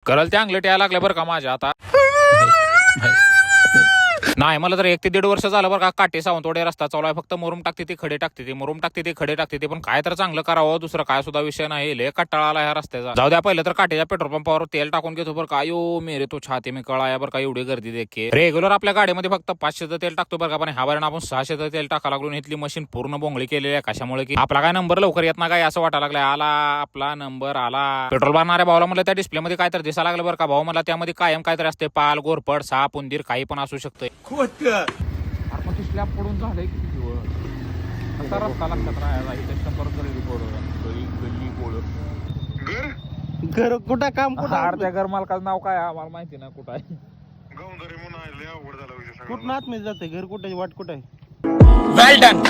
करल ते अंगलट यायला लागले बरं का माझ्या आता. नाही मला तर 1 ते 1.5 वर्ष झालं बरं का काटे सावंतवाडी रस्ता चालू आहे. फक्त मुरुम टाकते ती खडे टाकते ती, मुरुम टाकते ती खडे टाकते ती. पण काय तर चांगलं करावं, दुसरं काय सुद्धा विषय नाही. लय कटाळा आला ह्या रस्त्याचा. जाऊ द्या, पहिलं तर काटेच्या पेट्रोल पंपावर तेल टाकून घेतो बरं का. यो मेरे तो छाती में कळा बरं का, एवढी गर्दी देखील. रेग्युलर आपल्या गाडीमध्ये फक्त 500चं तेल टाकतो बरं का, पण ह्या बारीनं आपण 600चं तेल टाका लागलो. इथली मशीन पूर्ण बोंगळी केलेली आहे. कशामुळे की आपला काय नंबर लवकर येत ना काय असं वाटायला लागलं. आला आपला नंबर आला. पेट्रोल भरणाऱ्या भावाला म्हणलं त्या डिस्प्ले मध्ये काय तर दिसायला लागलं बरं का. भाऊ मला त्यामध्ये कायम काहीतरी असते, पाल गोरपड साप उंदीर काही पण असू शकतंय. आपण ती स्लॅब पडून झालंय किती दिवस. असा रस्ता लागतात राहायला इथे. 100 घर कुठं काम कुठं त्या घर मालकाचं नाव काय आम्हाला माहिती नाही कुठं आहे. कुठं आतमध्ये जाते घर कुठे वाट कुठे आहे. वेल डन,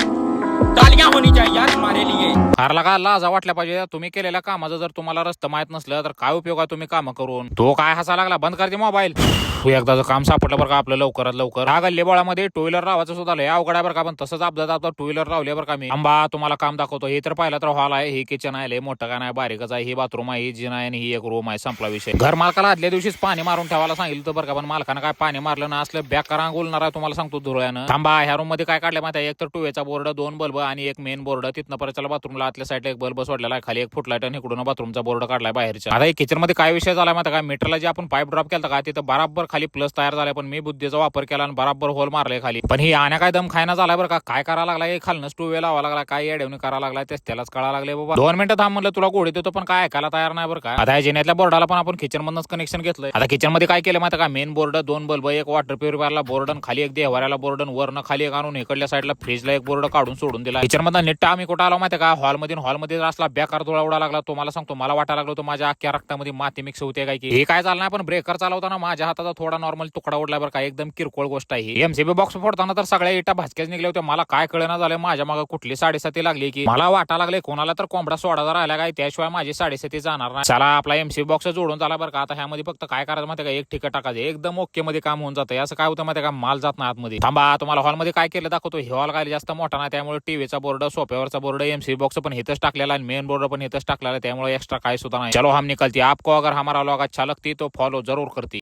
तालियां होनी चाहिए यार हमारे लिए. हारला का लाजा वाटल्या पाहिजे. तुम्ही केलेल्या कामाचं जर तुम्हाला रस्ता माहित नसलं तर काय उपयोग आहे तुम्ही काम करून. तो काय हसा लागला, बंद करते मोबाईल. तू एकदाचं काम सापडलं बरं का आपलं लवकरात लवकर. हा गल्ली बोळामध्ये टू व्हीलर रावायचं सुद्धा लय अवघड आहे बरं का. पण तसंच अपघात टू व्हीलर रावले बरं का मी. आंबा तुम्हाला काम दाखवतो. हे तर पाहिलं तर हॉल आहे, हे किचन आहे, लय मोठं काय नाही, बारीकच आहे. ही बाथरूम आहे, ही जिना आहे आणि ही एक रूम आहे. संपला विषय. घर मालकाला आदल्या दिवशीच पाणी मारून ठेवायला सांगितलं तर बरं का, पण मालकानं काय पाणी मारलं ना असलं बॅक अंगुलणार आहे तुम्हाला सांगतो धुळ्यानं. थांबा, ह्या रूम मध्ये काय काढलं माहिती आहे, एक तर टूवेचा बोर्ड, 2 बल्ब आणि एक मेन बोर्ड. तिथनं परत चला बाथरूमला आतल्या साईडला एक बल्ब सोडलेला आहे, खाली एक फुटलाईट आणि इकडून बाथरूमचा बोर्ड काढलाय बाहेरच्या. आता किचन मध्ये काय विषय झाला माहिती काय, मीटरला जे आपण पाईप ड्रॉप केला का तिथं बराबर खाली प्लस तयार झालाय. पण मी बुद्धीचा वापर केला आणि बराबर होल मारले खाली. पण ही आण्या काय दम खायना झालाय बरं का. काय करायला लागलाय, खालनच टू वे लावा लागला, काय येडवणी करायला लागलाय तेच त्यालाच कळायला लागले बाबा. 2 मिनिटं थांब म्हणलं तुला गोडी देतो, पण काय ऐकायला तयार नाही बरं का. आता या जिन्यातल्या बोर्डाला पण आपण किचन मधनच कनेक्शन घेतलंय. आता किचन मध्ये काय केलं माहिती का, मेन बोर्ड, 2 बल्ब, एक वॉटर प्युरिफायरला बोर्ड, खाली एक देवाऱ्याला बोर्ड, वरनं खाली एक आणून इकडल्या साईडला फ्रीजला एक बोर्ड काढून सोडून दिला. किचन मधला नेट आम्ही कुठं आलो माहिती का, हॉलमध्ये असला बेकार धुळा उडा लागला. तुम्हाला सांगतो मला वाटायला लागलो तो माझ्या अख्ख्या रक्तामध्ये माती मिक्स होते काय की. हे काय झालं नाही, पण ब्रेकर चालवताना माझ्या हाताचा थोडा नॉर्मल तुकडा उडला बरं का. एकदम किरकोळ गोष्ट आहे. एमसीबी बॉक्स फोडताना तर सगळ्या इटा भाजक्याच निघल्या होत्या. मला काय कळना झालं माझ्या मागे कुठली 7.5 लागली की. मला वाटायला लागले कोणाला तर कोंबडा सोडायचा राहिला काय, त्याशिवाय माझी 7.5 जाणार नाही. चला आपला एमसीबी बॉक्स जोडून झाला बरं का. आता ह्यामध्ये फक्त काय करायचं माहिती का, एक ठिकाण टाकायचं, एकदम ओके मध्ये काम होऊन जातं. असं काय होतं माहिती का, माल जात नाही आतमध्ये. थांबा तुम्हाला हॉलमध्ये काय केलं दाखवतो. हे हॉल काय जास्त मोठा नाही, त्यामुळे टीव्हीचा बोर्ड, सोफ्यावरचा बोर्ड, एमसीबी बॉक्स पण इथंच टाकलेला आणि मेन बोर्ड पण इथंच टाकलेला, त्यामुळे एक्स्ट्रा काय सुद्धा नाही. चलो हम निकलती. आपको अगर हमारा व्लॉग अच्छा लगती तो फॉलो जरूर करती.